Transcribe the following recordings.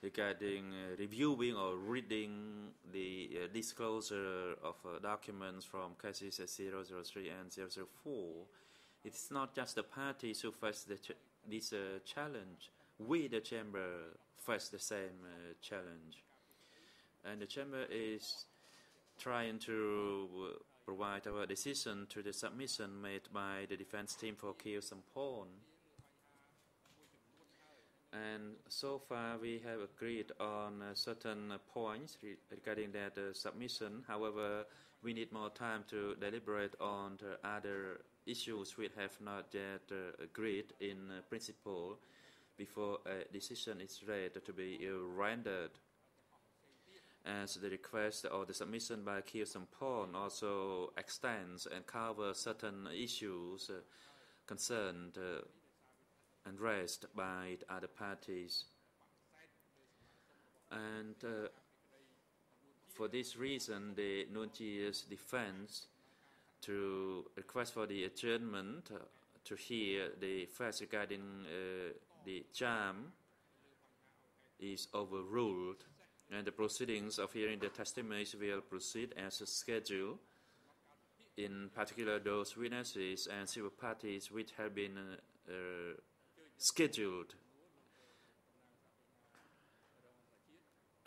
regarding reviewing or reading the disclosure of documents from cases 003 and 004. It's not just the parties who face this challenge. We, the Chamber, face the same challenge. And the Chamber is trying to provide our decision to the submission made by the defense team for Khieu Samphan. And so far we have agreed on certain points regarding that submission. However, we need more time to deliberate on the other issues we have not yet agreed in principle before a decision is ready to be rendered. As the request or the submission by Khieu Samphan also extends and covers certain issues concerned and raised by the other parties. And for this reason, the Nunchia's defense to request for the adjournment to hear the facts regarding the jam is overruled, and the proceedings of hearing the testimonies will proceed as scheduled, in particular those witnesses and civil parties which have been scheduled.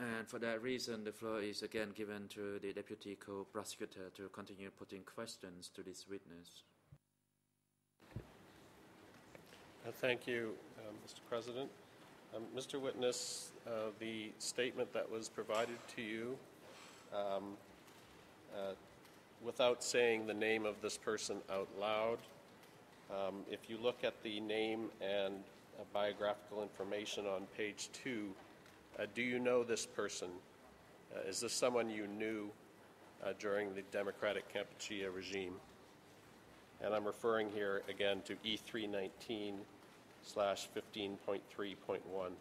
And for that reason, the floor is again given to the Deputy Co-Prosecutor to continue putting questions to this witness. Thank you, Mr. President. Mr. Witness, the statement that was provided to you, without saying the name of this person out loud, if you look at the name and biographical information on page 2, do you know this person? Is this someone you knew during the Democratic Kampuchea regime? And I'm referring here again to E319/15.3.1.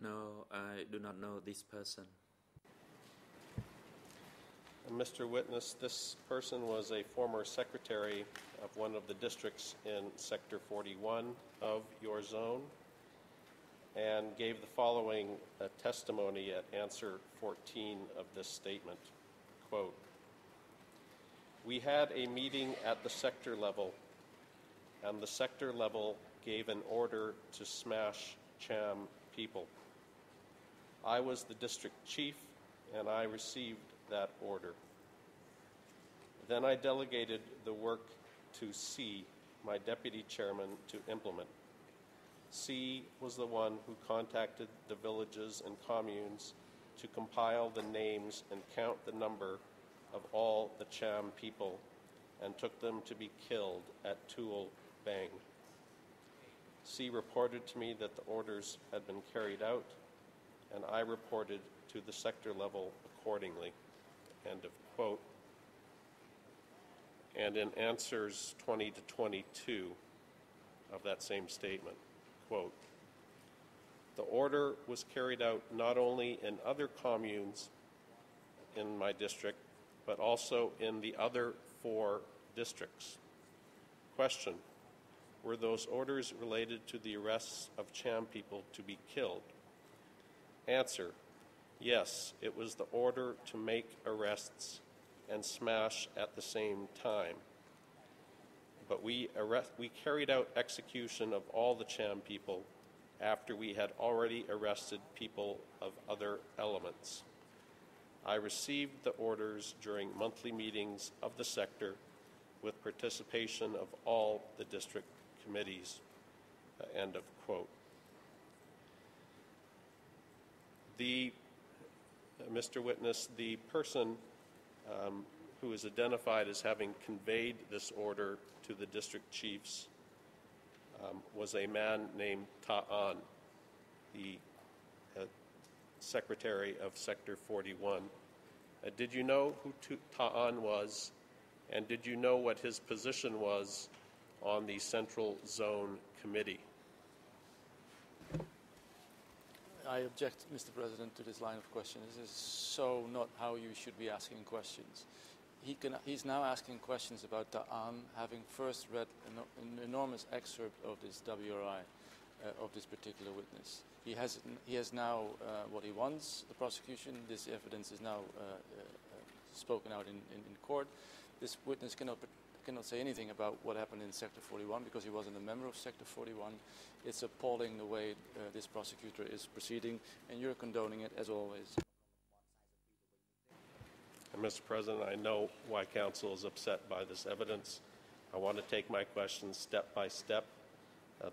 No, I do not know this person. Mr. Witness, this person was a former secretary of one of the districts in Sector 41 of your zone and gave the following testimony at answer 14 of this statement. Quote, "We had a meeting at the sector level, and the sector level gave an order to smash Cham people. I was the district chief, and I received that order. Then I delegated the work to C, my deputy chairman, to implement. C was the one who contacted the villages and communes to compile the names and count the number of all the Cham people and took them to be killed at Tuol Bang. C reported to me that the orders had been carried out, and I reported to the sector level accordingly." End of quote. And in answers 20 to 22 of that same statement, quote, "The order was carried out not only in other communes in my district, but also in the other 4 districts. Question, were those orders related to the arrests of Cham people to be killed? Answer, yes, it was the order to make arrests and smash at the same time. But we carried out execution of all the Cham people after we had already arrested people of other elements. I received the orders during monthly meetings of the sector with participation of all the district committees." End of quote. Mr. Witness, the person who is identified as having conveyed this order to the district chiefs was a man named Ta'an, the secretary of Sector 41. Did you know who Ta'an was, and did you know what his position was on the Central Zone Committee? I object, Mr. President, to this line of questioning. This is so not how you should be asking questions. He's now asking questions about Ta'an, having first read an enormous excerpt of this WRI, of this particular witness. He has now what he wants, the prosecution. This evidence is now spoken out in court. This witness cannot say anything about what happened in Sector 41 because he wasn't a member of Sector 41. It's appalling the way this prosecutor is proceeding, and you're condoning it as always. And Mr. President, I know why counsel is upset by this evidence. I want to take my questions step by step.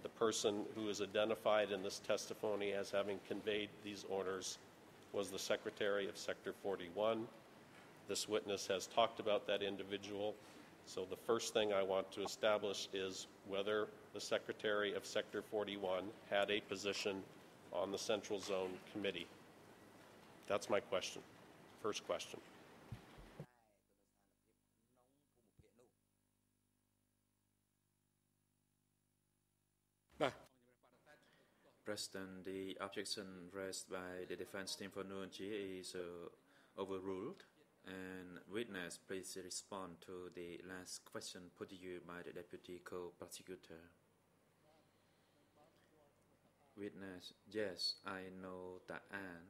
The person who is identified in this testimony as having conveyed these orders was the Secretary of Sector 41. This witness has talked about that individual. So the first thing I want to establish is whether the Secretary of Sector 41 had a position on the Central Zone Committee. That's my question. First question. President, the objection raised by the defense team for Nunchi is overruled. And witness, please respond to the last question put to you by the deputy co-prosecutor. Witness, yes, I know Ta'an.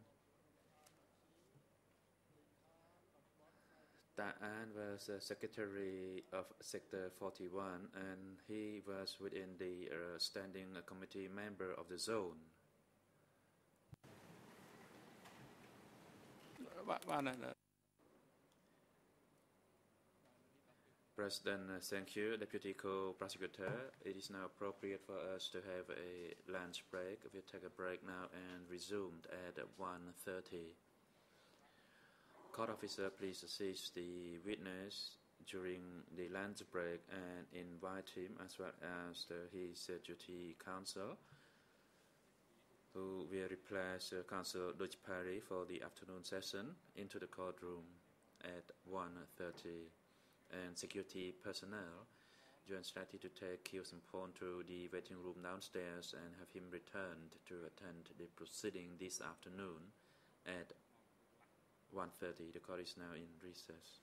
Ta'an was secretary of Sector 41 and he was within the standing committee member of the zone. President, thank you, Deputy Co-Prosecutor. It is now appropriate for us to have a lunch break. We'll take a break now and resumed at 1:30. Court officer, please assist the witness during the lunch break and invite him as well as his duty counsel, who will replace Counsel Dujpari for the afternoon session, into the courtroom at 1:30. And security personnel, you are instructed to take Kyo Simpon to the waiting room downstairs and have him returned to attend the proceeding this afternoon at 1:30. The court is now in recess.